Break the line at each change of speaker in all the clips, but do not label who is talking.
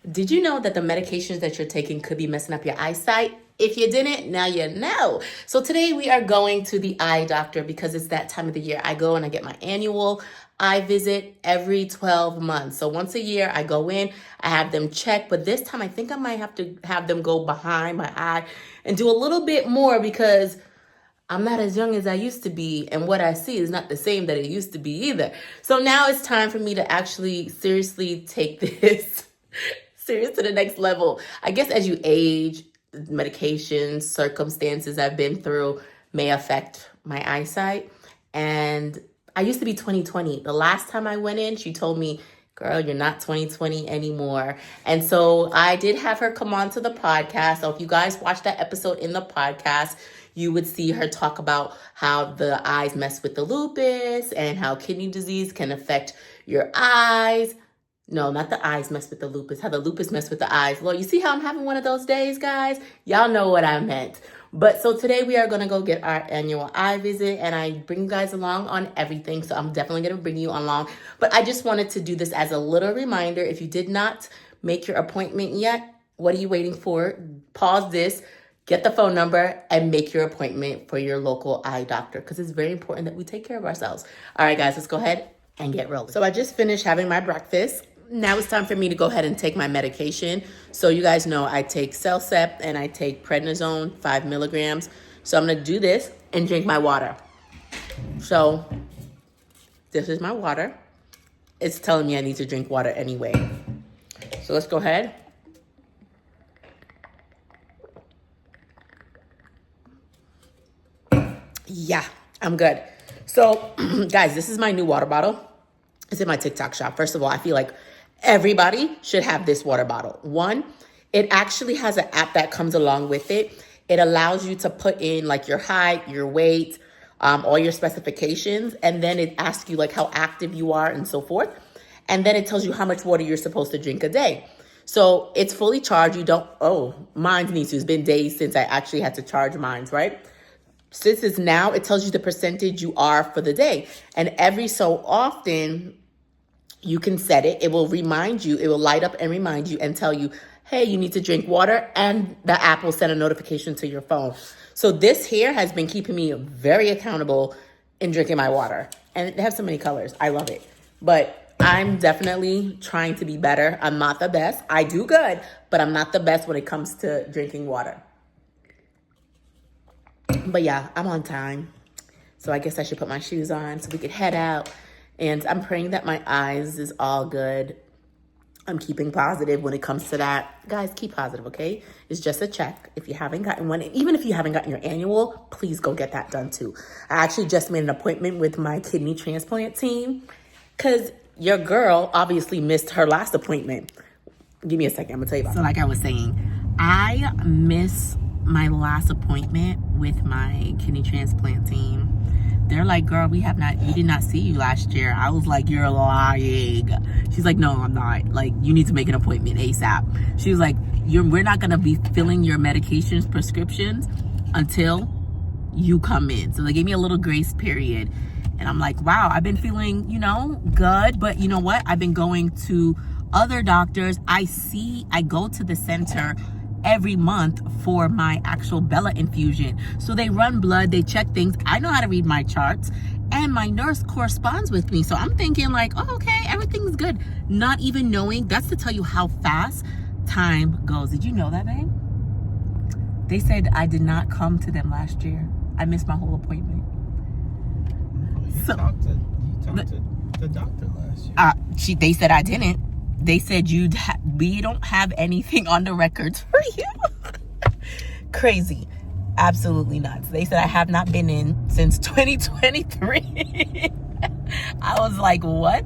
Did you know that the medications that you're taking could be messing up your eyesight? If you didn't, now you know. So today we are going to the eye doctor because it's that time of the year. I go and I get my annual eye visit every 12 months. So once a year I go in, I have them check, but this time I think I might have to have them go behind my eye and do a little bit more because I'm not as young as I used to be, and what I see is not the same that it used to be either. So now it's time for me to actually seriously take this serious to the next level. I guess as you age, medications, circumstances I've been through may affect my eyesight. And I used to be 20/20. The last time I went in, she told me, girl, you're not 20/20 anymore. And so I did have her come on to the podcast. So if you guys watched that episode in the podcast, you would see her talk about how the eyes mess with the lupus and how kidney disease can affect your eyes. No, not the eyes mess with the lupus. How the lupus mess with the eyes. Lord, you see how I'm having one of those days, guys? Y'all know what I meant. But so today we are going to go get our annual eye visit, and I bring you guys along on everything. So I'm definitely going to bring you along. But I just wanted to do this as a little reminder. If you did not make your appointment yet, what are you waiting for? Pause this, get the phone number, and make your appointment for your local eye doctor because it's very important that we take care of ourselves. All right, guys, let's go ahead and get rolling. So I just finished having my breakfast. Now it's time for me to go ahead and take my medication. So you guys know I take Celsep and I take prednisone, 5 milligrams. So I'm going to do this and drink my water. So this is my water. It's telling me I need to drink water anyway. So let's go ahead. Yeah, I'm good. So guys, this is my new water bottle. It's in my TikTok shop. First of all, I feel like everybody should have this water bottle. One, it actually has an app that comes along with it. It allows you to put in like your height, your weight, all your specifications. And then it asks you like how active you are and so forth. And then it tells you how much water you're supposed to drink a day. So it's fully charged. Mine needs to. It's been days since I actually had to charge mine, right? Since it's now, it tells you the percentage you are for the day. And every so often, you can set it. It will remind you. It will light up and remind you and tell you, hey, you need to drink water. And the app will send a notification to your phone. So this here has been keeping me very accountable in drinking my water. And it has so many colors. I love it. But I'm definitely trying to be better. I'm not the best. I do good, but I'm not the best when it comes to drinking water. But yeah, I'm on time. So I guess I should put my shoes on so we could head out. And I'm praying that my eyes is all good. I'm keeping positive when it comes to that. Guys, keep positive, okay? It's just a check. If you haven't gotten one, even if you haven't gotten your annual, please go get that done too. I actually just made an appointment with my kidney transplant team because your girl obviously missed her last appointment. Give me a second. I'm going to tell you about it. So like I was saying, I miss my last appointment with my kidney transplant team. They're like, girl, we did not see you last year. I was like, you're lying. She's like, no, I'm not. Like, you need to make an appointment ASAP. She was like, we're not going to be filling your medications prescriptions until you come in. So they gave me a little grace period. And I'm like, wow, I've been feeling, good. But you know what? I've been going to other doctors. I go to the center every month for my actual Bella infusion. So they run blood, they check things. I know how to read my charts, and my nurse corresponds with me. So I'm thinking like, oh, okay, everything's good. Not even knowing, that's to tell you how fast time goes. Did you know that, babe? They said I did not come to them last year. I missed my whole appointment.
You talked to the doctor last year.
They said I didn't. They said we don't have anything on the records for you. Crazy. Absolutely nuts. They said I have not been in since 2023. I was like, what?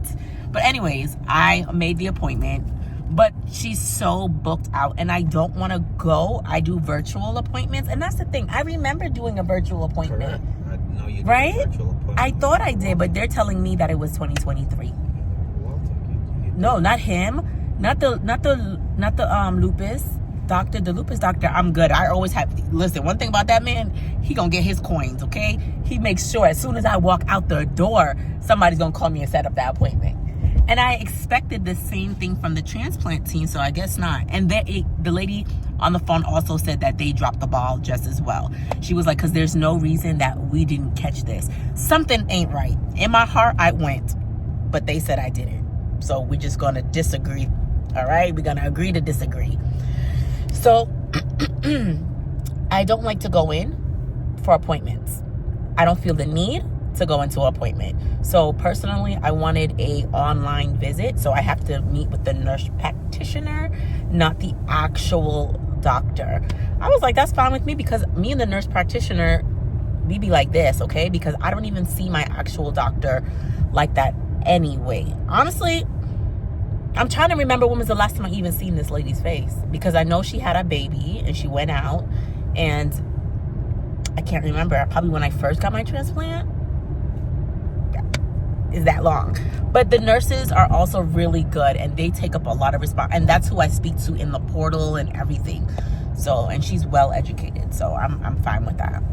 But anyways, I made the appointment. But she's so booked out and I don't want to go. I do virtual appointments. And that's the thing. I remember doing a virtual appointment.
Correct. I know you did
right?
a virtual appointment.
I thought I did, but they're telling me that it was 2023. No, not him. Not the lupus doctor. The lupus doctor, I'm good. I always have, listen, one thing about that man, he gonna get his coins, okay? He makes sure as soon as I walk out the door, somebody's gonna call me and set up that appointment. And I expected the same thing from the transplant team, so I guess not. And the lady on the phone also said that they dropped the ball just as well. She was like, because there's no reason that we didn't catch this. Something ain't right. In my heart, I went, but they said I didn't. So we're just going to disagree. All right? We're going to agree to disagree. So I don't like to go in for appointments. I don't feel the need to go into an appointment. So personally, I wanted a online visit. So I have to meet with the nurse practitioner, not the actual doctor. I was like, that's fine with me, because me and the nurse practitioner, we be like this, okay? Because I don't even see my actual doctor like that anyway. Honestly, I'm trying to remember when was the last time I even seen this lady's face, because I know she had a baby and she went out, and I can't remember. Probably when I first got my transplant. Is that long. But the nurses are also really good, and they take up a lot of response, and that's who I speak to in the portal and everything. So, and she's well educated, so I'm fine with that.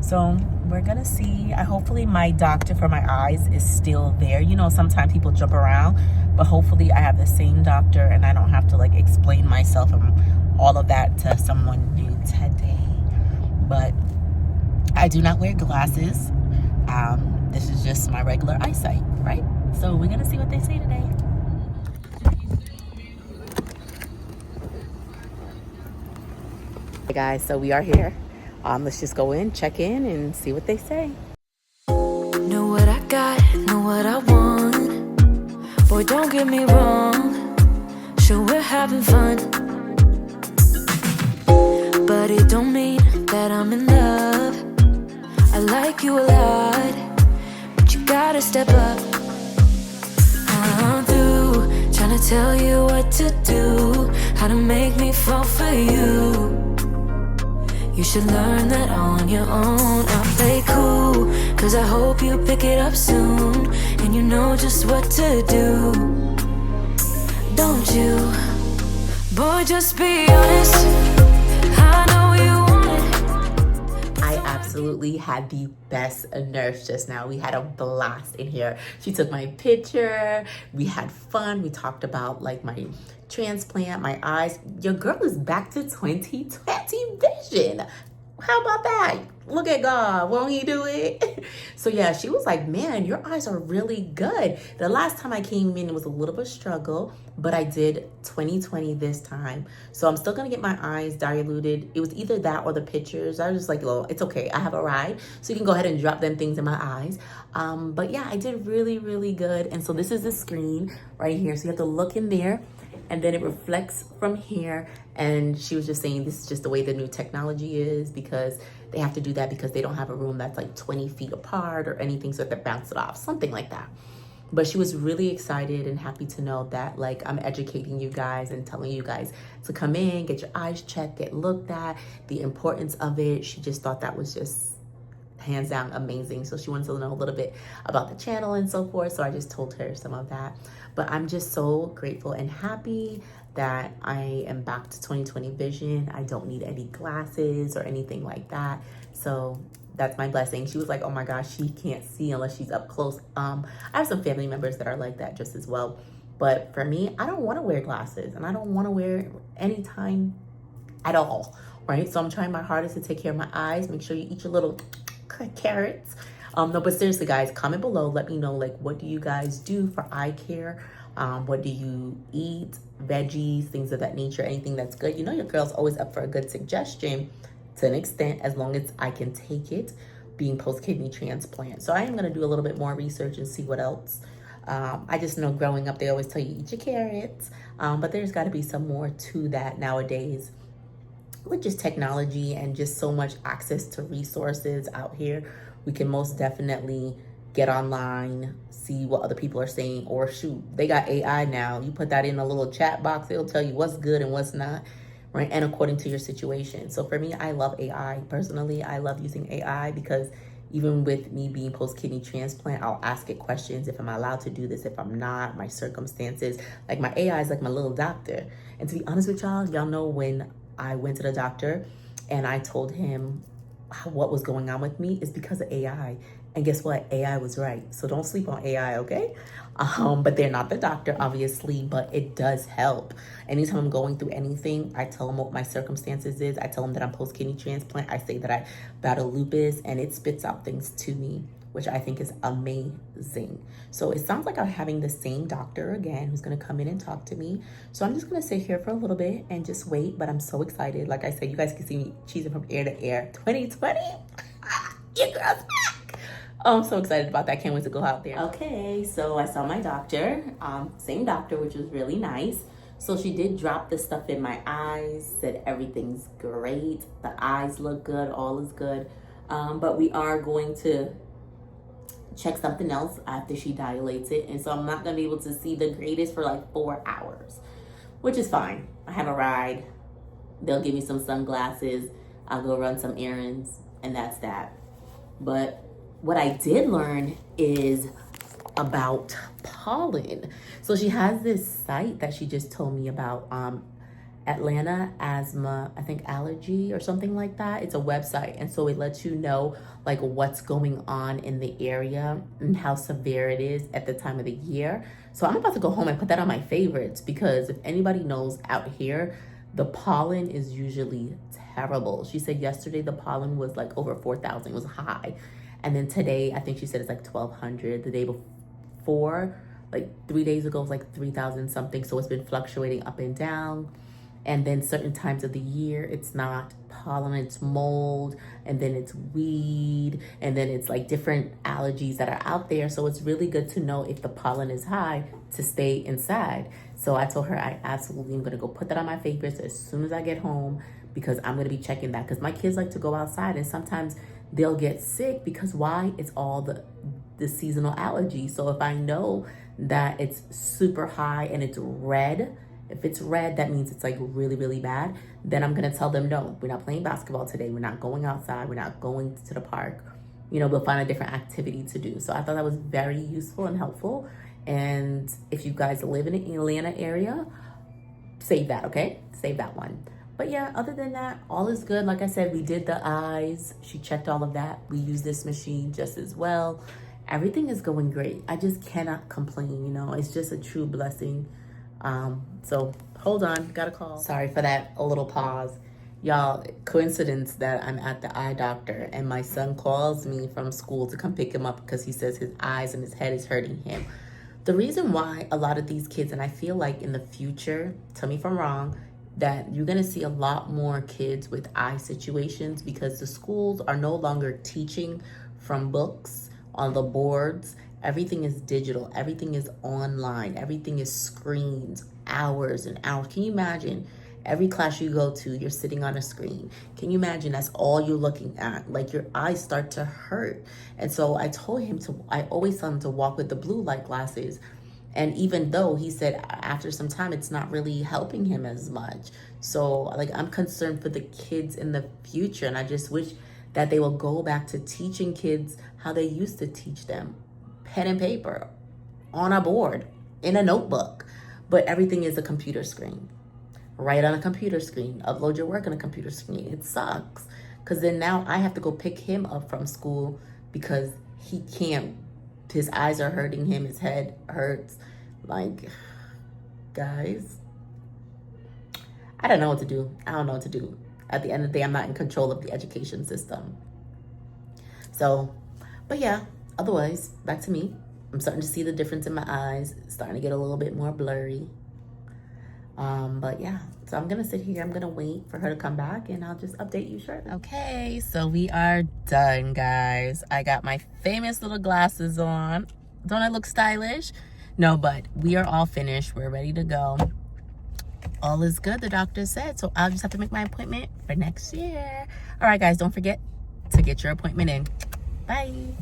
So we're gonna see. Hopefully my doctor for my eyes is still there. You know, sometimes people jump around, but hopefully I have the same doctor and I don't have to like explain myself and all of that to someone new today. But I do not wear glasses. This is just my regular eyesight, right? So we're gonna see what they say today. Hey guys, so we are here. Let's just go in, check in, and see what they say.
Know what I got, know what I want. Boy, don't get me wrong. Sure, we're having fun, but it don't mean that I'm in love. I like you a lot, but you gotta step up. I'm through trying to tell you what to do, how to make me fall for you. You should learn that on your own. I'll play cool, cause I hope you pick it up soon, and you know just what to do. Don't you? Boy, just be honest. I know you want it.
I absolutely had the best nurse just now. We had a blast in here. She took my picture. We had fun. We talked about like my transplant, my eyes. Your girl is back to 2020 vision. How about that? Look at God. Won't he do it? So yeah, she was like, man, your eyes are really good. The last time I came in, it was a little bit of a struggle, but I did 2020 this time. So I'm still going to get my eyes diluted. It was either that or the pictures. I was just like, well, it's okay. I have a ride. So you can go ahead and drop them things in my eyes. But yeah, I did really, really good. And so this is the screen right here. So you have to look in there, and then it reflects from here. And she was just saying this is just the way the new technology is, because they have to do that because they don't have a room that's like 20 feet apart or anything, so they bounce it off, something like that. But she was really excited and happy to know that like I'm educating you guys and telling you guys to come in, get your eyes checked, get looked at, the importance of it. She just thought that was just hands down amazing. So she wanted to know a little bit about the channel and so forth. So I just told her some of that. But I'm just so grateful and happy that I am back to 2020 vision. I don't need any glasses or anything like that. So that's my blessing. She was like, oh my gosh, she can't see unless she's up close. I have some family members that are like that just as well. But for me, I don't want to wear glasses, and I don't want to wear anytime at all, right? So I'm trying my hardest to take care of my eyes. Make sure you eat your little carrots. No, but seriously guys, comment below, let me know like what do you guys do for eye care. What do you eat? Veggies, things of that nature, anything that's good. You know your girl's always up for a good suggestion to an extent, as long as I can take it, being post-kidney transplant. So I am going to do a little bit more research and see what else. I just know growing up they always tell you eat your carrots, but there's got to be some more to that nowadays with just technology and just so much access to resources out here. We can most definitely get online, see what other people are saying, or shoot, they got AI now. You put that in a little chat box, it'll tell you what's good and what's not, right? And according to your situation. So for me, I love AI. Personally, I love using AI because even with me being post-kidney transplant, I'll ask it questions. If I'm allowed to do this, if I'm not, my circumstances. Like my AI is like my little doctor. And to be honest with y'all know when I went to the doctor and I told him what was going on with me is because of AI. And guess what? AI was right. So don't sleep on AI, okay? But they're not the doctor, obviously, but it does help. Anytime I'm going through anything, I tell them what my circumstances is. I tell them that I'm post-kidney transplant. I say that I battle lupus, and it spits out things to me, which I think is amazing. So it sounds like I'm having the same doctor again who's gonna come in and talk to me. So I'm just gonna sit here for a little bit and just wait, but I'm so excited. Like I said, you guys can see me cheesing from ear to ear. 2020, your girl's back. Oh, I'm so excited about that. Can't wait to go out there. Okay, so I saw my doctor, same doctor, which was really nice. So she did drop the stuff in my eyes, said everything's great. The eyes look good, all is good. But we are going to check something else after she dilates it. And so I'm not gonna be able to see the greatest for like 4 hours, which is fine. I have a ride. They'll give me some sunglasses. I'll go run some errands, and that's that. But what I did learn is about pollen. So she has this site that she just told me about, Atlanta Asthma, I think allergy or something like that. It's a website. And so it lets you know like what's going on in the area and how severe it is at the time of the year. So I'm about to go home and put that on my favorites, because if anybody knows, out here, the pollen is usually terrible. She said yesterday the pollen was like over 4,000, it was high. And then today, I think she said it's like 1,200. The day before, like 3 days ago, it was like 3,000 something. So it's been fluctuating up and down. And then certain times of the year, it's not pollen, it's mold, and then it's weed, and then it's like different allergies that are out there. So it's really good to know if the pollen is high to stay inside. So I told her I absolutely am gonna go put that on my favorites as soon as I get home, because I'm gonna be checking that, because my kids like to go outside and sometimes they'll get sick because why? It's all the seasonal allergies. So if I know that it's super high and it's red, if it's red, that means it's like really, really bad. Then I'm gonna tell them, no, we're not playing basketball today. We're not going outside. We're not going to the park. You know, we'll find a different activity to do. So I thought that was very useful and helpful. And if you guys live in the Atlanta area, save that, okay? Save that one. But yeah, other than that, all is good. Like I said, we did the eyes. She checked all of that. We use this machine just as well. Everything is going great. I just cannot complain, you know. It's just a true blessing. So hold on, got a call. Sorry for that, a little pause. Y'all, coincidence that I'm at the eye doctor and my son calls me from school to come pick him up because he says his eyes and his head is hurting him. The reason why a lot of these kids, and I feel like in the future, tell me if I'm wrong, that you're gonna see a lot more kids with eye situations, because the schools are no longer teaching from books on the boards. Everything is digital, everything is online, everything is screens, hours and hours. Can you imagine every class you go to, you're sitting on a screen? Can you imagine that's all you're looking at? Like your eyes start to hurt. And so I always tell him to walk with the blue light glasses. And even though he said after some time, it's not really helping him as much. So like, I'm concerned for the kids in the future. And I just wish that they will go back to teaching kids how they used to teach them. Pen and paper, on a board, in a notebook. But everything is a computer screen. Write on a computer screen, upload your work on a computer screen. It sucks. Because then now I have to go pick him up from school because he can't. His eyes are hurting him, his head hurts. Like, guys, I don't know what to do. I don't know what to do. At the end of the day, I'm not in control of the education system. So, but yeah, otherwise, back to me. I'm starting to see the difference in my eyes. It's starting to get a little bit more blurry. But yeah, so I'm gonna sit here. I'm gonna wait for her to come back and I'll just update you shortly. Okay, so we are done, guys. I got my famous little glasses on. Don't I look stylish? No, but we are all finished. We're ready to go. All is good, the doctor said. So I'll just have to make my appointment for next year. All right, guys, don't forget to get your appointment in. Bye.